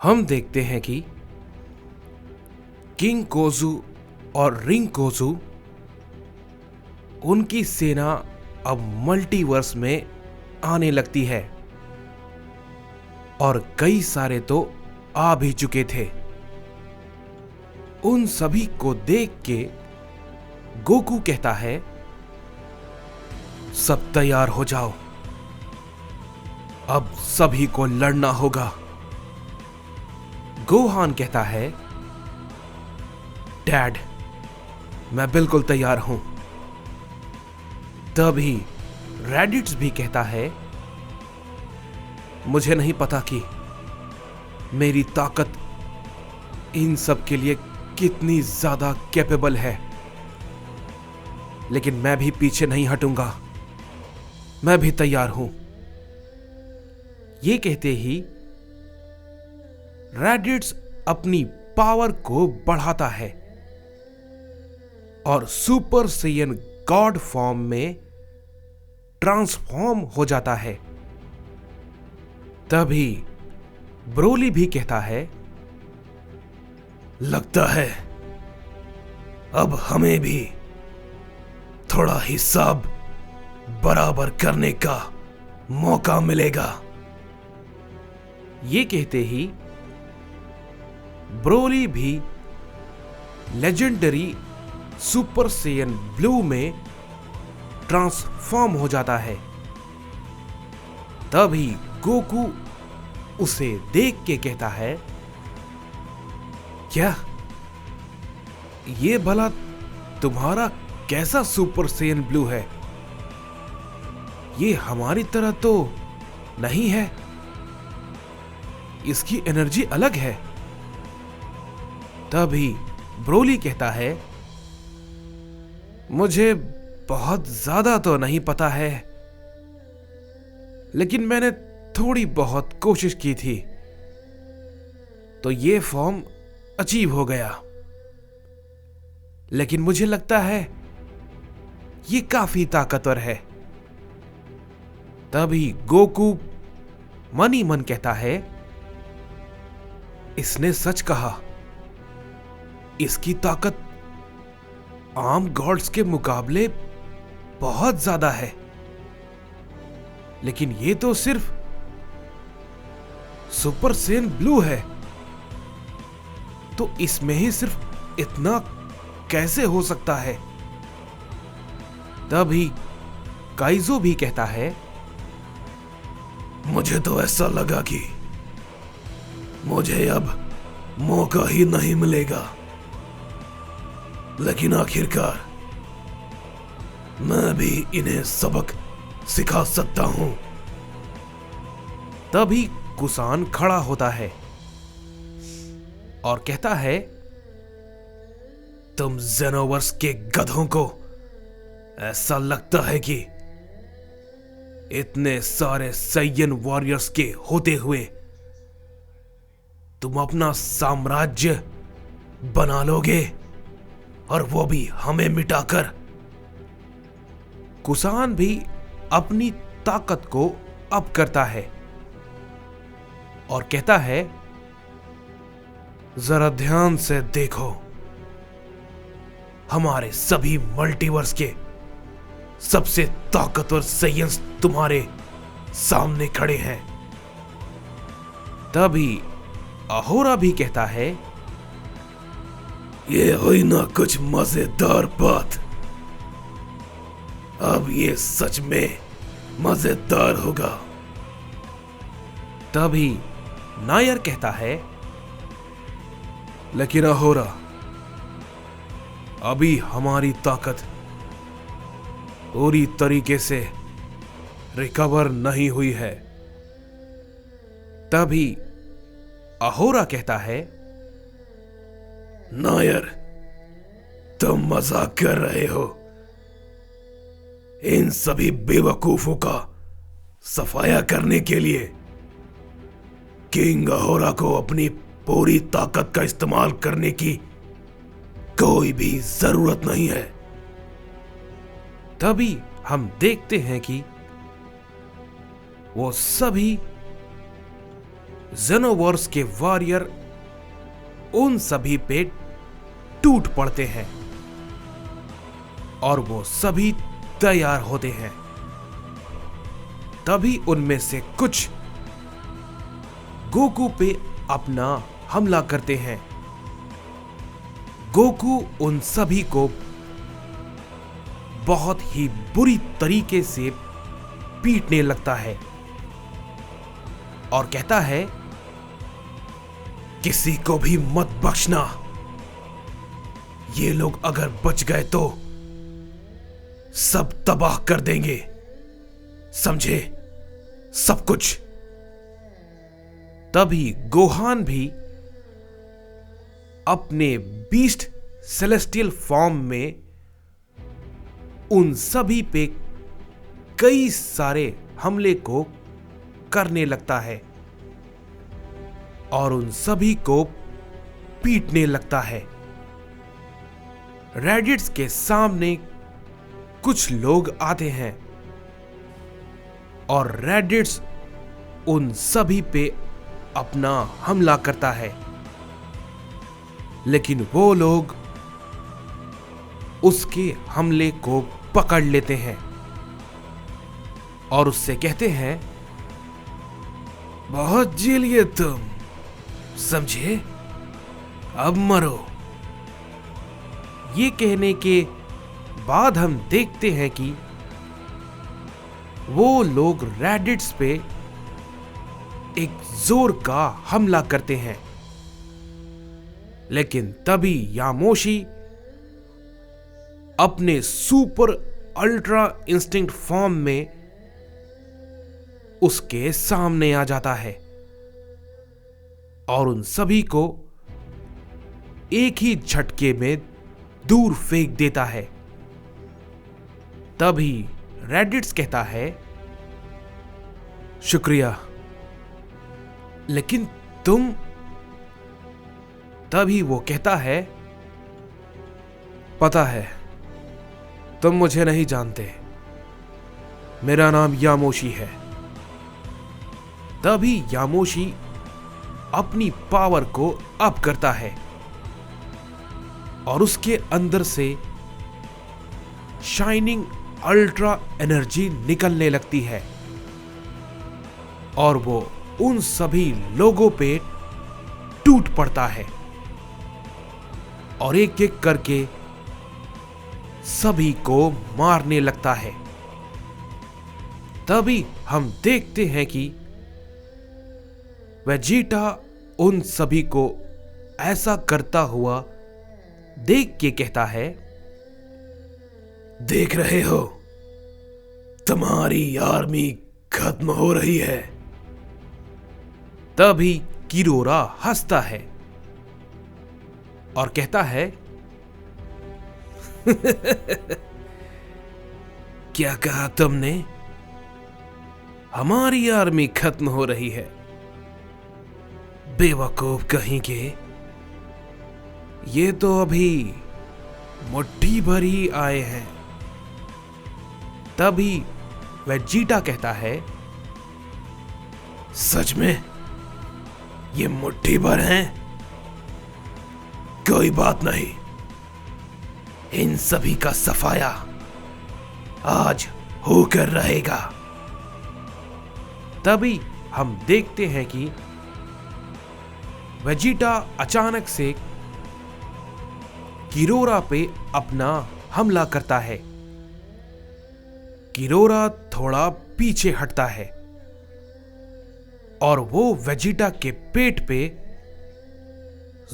हम देखते हैं कि किंग कोजू और रिंग कोजू, उनकी सेना अब मल्टीवर्स में आने लगती है और कई सारे तो आ भी चुके थे। उन सभी को देख के गोकू कहता है, सब तैयार हो जाओ, अब सभी को लड़ना होगा। गोहान कहता है, डैड मैं बिल्कुल तैयार हूं। तभी रैडिट्स भी कहता है, मुझे नहीं पता कि मेरी ताकत इन सब के लिए कितनी ज्यादा कैपेबल है, लेकिन मैं भी पीछे नहीं हटूंगा, मैं भी तैयार हूं। ये कहते ही रैडिट्स अपनी पावर को बढ़ाता है और सुपर सैयन गॉड फॉर्म में ट्रांसफॉर्म हो जाता है। तभी ब्रोली भी कहता है, लगता है अब हमें भी थोड़ा हिसाब बराबर करने का मौका मिलेगा। ये कहते ही ब्रोली भी लेजेंडरी सुपर सैयन ब्लू में ट्रांसफॉर्म हो जाता है। तभी गोकू उसे देख के कहता है, क्या ये भला तुम्हारा कैसा सुपर सैयन ब्लू है? ये हमारी तरह तो नहीं है, इसकी एनर्जी अलग है। तभी ब्रोली कहता है, मुझे बहुत ज्यादा तो नहीं पता है, लेकिन मैंने थोड़ी बहुत कोशिश की थी, तो ये फॉर्म अचीव हो गया। लेकिन मुझे लगता है ये काफी ताकतवर है। तभी गोकू मन ही मन कहता है, इसने सच कहा, इसकी ताकत आम गॉड्स के मुकाबले बहुत ज्यादा है। लेकिन ये तो सिर्फ सुपर सैयन ब्लू है, तो इसमें ही सिर्फ इतना कैसे हो सकता है? तभी काइजो भी कहता है, मुझे तो ऐसा लगा कि मुझे अब मौका ही नहीं मिलेगा, लेकिन आखिरकार मैं भी इन्हें सबक सिखा सकता हूं। तभी कुसान खड़ा होता है और कहता है, तुम जेनोवर्स के गधों को ऐसा लगता है कि इतने सारे सैयन वॉरियर्स के होते हुए तुम अपना साम्राज्य बना लोगे, और वो भी हमें मिटाकर। कुसान भी अपनी ताकत को अप करता है और कहता है, जरा ध्यान से देखो, हमारे सभी मल्टीवर्स के सबसे ताकतवर सैयन्स तुम्हारे सामने खड़े हैं। तभी अहोरा भी कहता है, ये हुई ना कुछ मजेदार बात, अब ये सच में मजेदार होगा। तभी नायर कहता है, लेकिन अहोरा, अभी हमारी ताकत पूरी तरीके से रिकवर नहीं हुई है। तभी अहोरा कहता है, नायर, तुम मजाक कर रहे हो। इन सभी बेवकूफों का सफाया करने के लिए किंग अहोरा को अपनी पूरी ताकत का इस्तेमाल करने की कोई भी जरूरत नहीं है। तभी हम देखते हैं कि वो सभी जेनोवर्स के वॉरियर उन सभी पे टूट पड़ते हैं और वो सभी तैयार होते हैं। तभी उनमें से कुछ गोकू पे अपना हमला करते हैं। गोकू उन सभी को बहुत ही बुरी तरीके से पीटने लगता है और कहता है, किसी को भी मत बख्शना। ये लोग अगर बच गए तो सब तबाह कर देंगे, समझे? सब कुछ। तभी गोहान भी अपने बीस्ट सेलेस्टियल फॉर्म में उन सभी पे कई सारे हमले को करने लगता है और उन सभी को पीटने लगता है। रेडिट्स के सामने कुछ लोग आते हैं और रेडिट्स उन सभी पे अपना हमला करता है, लेकिन वो लोग उसके हमले को पकड़ लेते हैं और उससे कहते हैं, बहुत जी लिए तुम, समझे? अब मरो। ये कहने के बाद हम देखते हैं कि वो लोग रेडिट्स पे एक जोर का हमला करते हैं, लेकिन तभी यामोशी अपने सुपर अल्ट्रा इंस्टिंक्ट फॉर्म में उसके सामने आ जाता है और उन सभी को एक ही झटके में दूर फेंक देता है। तभी रेडिट्स कहता है, शुक्रिया, लेकिन तुम। तभी वो कहता है, पता है तुम मुझे नहीं जानते, मेरा नाम यामोशी है। तभी यामोशी अपनी पावर को अप करता है और उसके अंदर से शाइनिंग अल्ट्रा एनर्जी निकलने लगती है और वो उन सभी लोगों पे टूट पड़ता है और एक एक करके सभी को मारने लगता है। तभी हम देखते हैं कि वेजिटा उन सभी को ऐसा करता हुआ देख के कहता है, देख रहे हो, तुम्हारी आर्मी खत्म हो रही है। तभी किरोरा हंसता है और कहता है, क्या कहा तुमने? हमारी आर्मी खत्म हो रही है? बेवकूफ कहीं के, ये तो अभी मुट्ठी भर ही आए हैं। तभी वेजिटा कहता है, सच में ये मुट्ठी भर हैं? कोई बात नहीं, इन सभी का सफाया आज होकर रहेगा। तभी हम देखते हैं कि वेजिटा अचानक से किरोरा पे अपना हमला करता है। किरोरा थोड़ा पीछे हटता है और वो वेजिटा के पेट पे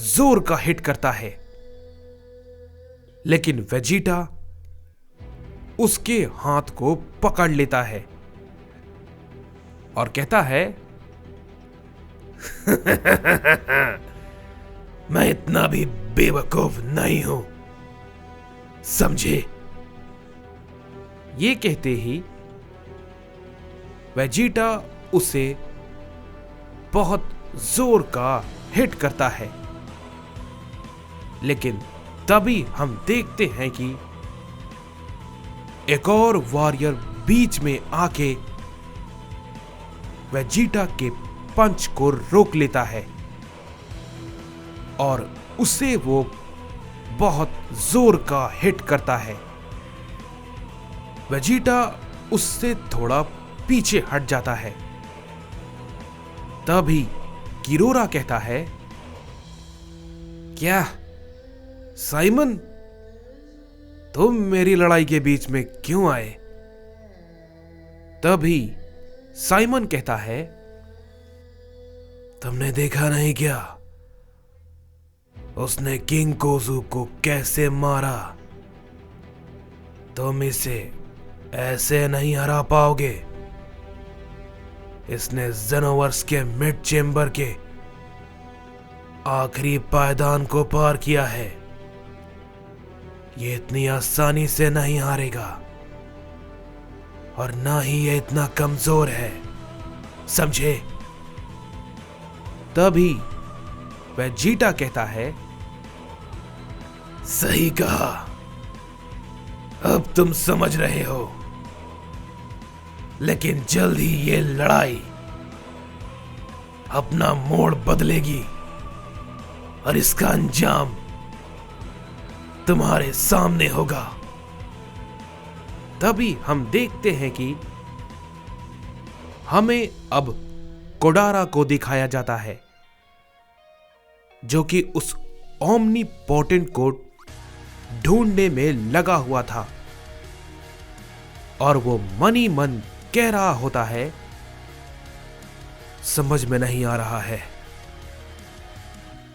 जोर का हिट करता है, लेकिन वेजिटा उसके हाथ को पकड़ लेता है और कहता है, मैं इतना भी बेवकूफ नहीं हूं, समझे? ये कहते ही वेजिटा उसे बहुत जोर का हिट करता है, लेकिन तभी हम देखते हैं कि एक और वॉरियर बीच में आके वेजिटा के पंच को रोक लेता है और उसे वो बहुत जोर का हिट करता है। वेजिटा उससे थोड़ा पीछे हट जाता है। तभी किरोरा कहता है, क्या साइमन, तुम मेरी लड़ाई के बीच में क्यों आए? तभी साइमन कहता है, तुमने देखा नहीं क्या उसने किंग कोजू को कैसे मारा? तुम इसे ऐसे नहीं हरा पाओगे। इसने जेनोवर्स के मिड चेंबर के आखिरी पायदान को पार किया है। ये इतनी आसानी से नहीं हारेगा और ना ही ये इतना कमजोर है, समझे? तभी वेजिटा कहता है, सही कहा, अब तुम समझ रहे हो। लेकिन जल्द ही ये लड़ाई अपना मोड़ बदलेगी और इसका अंजाम तुम्हारे सामने होगा। तभी हम देखते हैं कि हमें अब कोडारा को दिखाया जाता है, जो कि उस ओमनीपोटेंट को ढूंढने में लगा हुआ था और वो मन ही मन कह रहा होता है, समझ में नहीं आ रहा है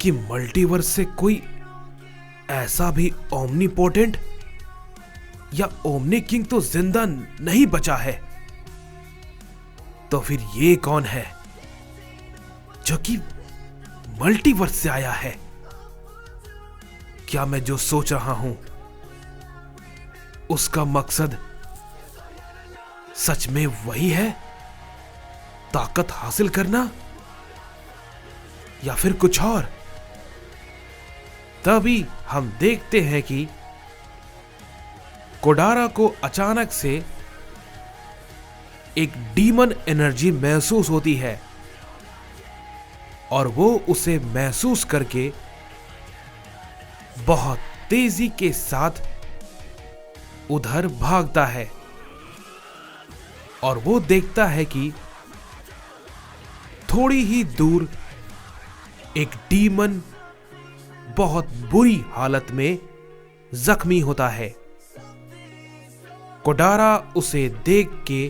कि मल्टीवर्स से कोई ऐसा भी ओमनीपोटेंट या ओमनी किंग तो जिंदा नहीं बचा है, तो फिर ये कौन है जो कि मल्टीवर्स से आया है? क्या मैं जो सोच रहा हूं उसका मकसद सच में वही है, ताकत हासिल करना, या फिर कुछ और? तभी हम देखते हैं कि कोडारा को अचानक से एक डीमन एनर्जी महसूस होती है और वो उसे महसूस करके बहुत तेजी के साथ उधर भागता है और वो देखता है कि थोड़ी ही दूर एक डीमन बहुत बुरी हालत में जख्मी होता है। कोडारा उसे देख के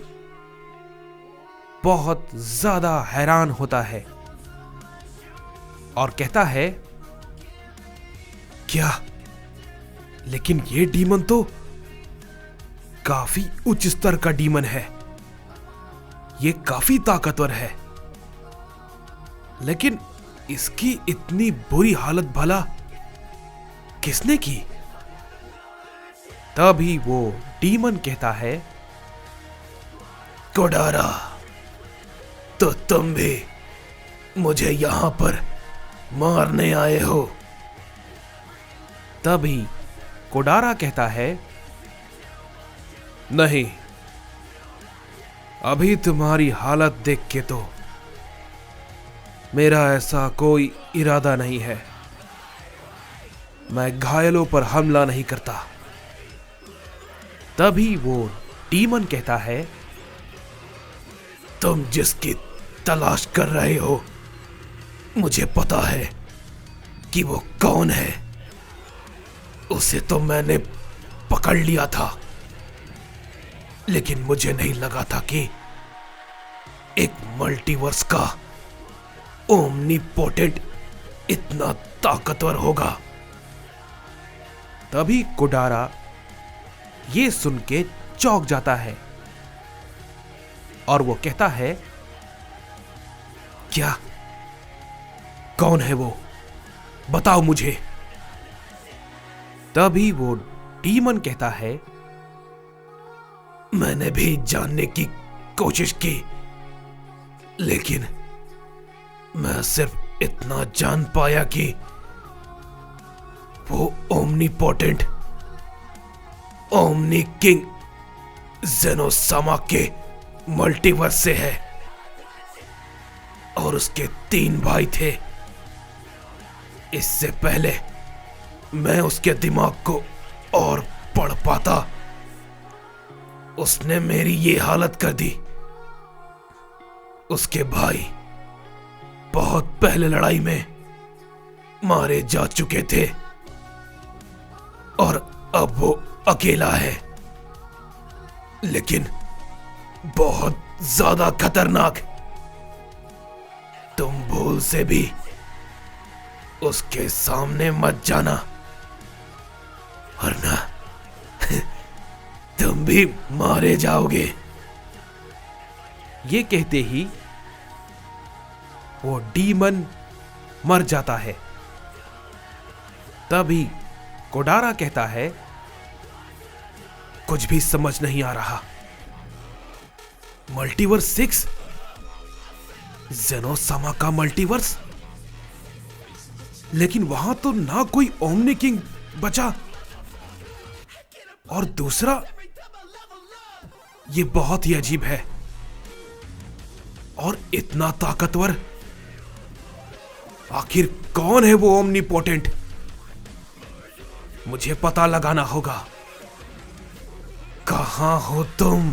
बहुत ज्यादा हैरान होता है और कहता है, क्या? लेकिन ये डीमन तो काफी उच्च स्तर का डीमन है, ये काफी ताकतवर है, लेकिन इसकी इतनी बुरी हालत भला किसने की? तभी वो डीमन कहता है, कोडारा, तो तुम भी मुझे यहां पर मारने आए हो? तभी कोडारा कहता है, नहीं, अभी तुम्हारी हालत देख के तो मेरा ऐसा कोई इरादा नहीं है। मैं घायलों पर हमला नहीं करता। तभी वो डीमन कहता है, तुम जिसकी तलाश कर रहे हो मुझे पता है कि वो कौन है। उसे तो मैंने पकड़ लिया था, लेकिन मुझे नहीं लगा था कि एक मल्टीवर्स का ओमनीपोटेंट इतना ताकतवर होगा। तभी कोडारा ये सुन के चौंक जाता है और वो कहता है, क्या? कौन है वो? बताओ मुझे। तभी वो डीमन कहता है, मैंने भी जानने की कोशिश की, लेकिन मैं सिर्फ इतना जान पाया कि वो ओमनीपोटेंट ओमनी किंग जेनोसामा के मल्टीवर्स से है। और उसके 3 भाई थे। इससे पहले मैं उसके दिमाग को और पढ़ पाता, उसने मेरी ये हालत कर दी। उसके भाई बहुत पहले लड़ाई में मारे जा चुके थे और अब वो अकेला है, लेकिन बहुत ज्यादा खतरनाक। तुम भूल से भी उसके सामने मत जाना, वरना तुम भी मारे जाओगे। ये कहते ही वो डीमन मर जाता है। तभी कोडारा कहता है, कुछ भी समझ नहीं आ रहा। मल्टीवर्स 6, जेनोसामा का मल्टीवर्स, लेकिन वहां तो ना कोई ओमनी किंग बचा, और दूसरा ये बहुत ही अजीब है। और इतना ताकतवर, आखिर कौन है वो ओमनीपोटेंट? मुझे पता लगाना होगा। कहां हो तुम?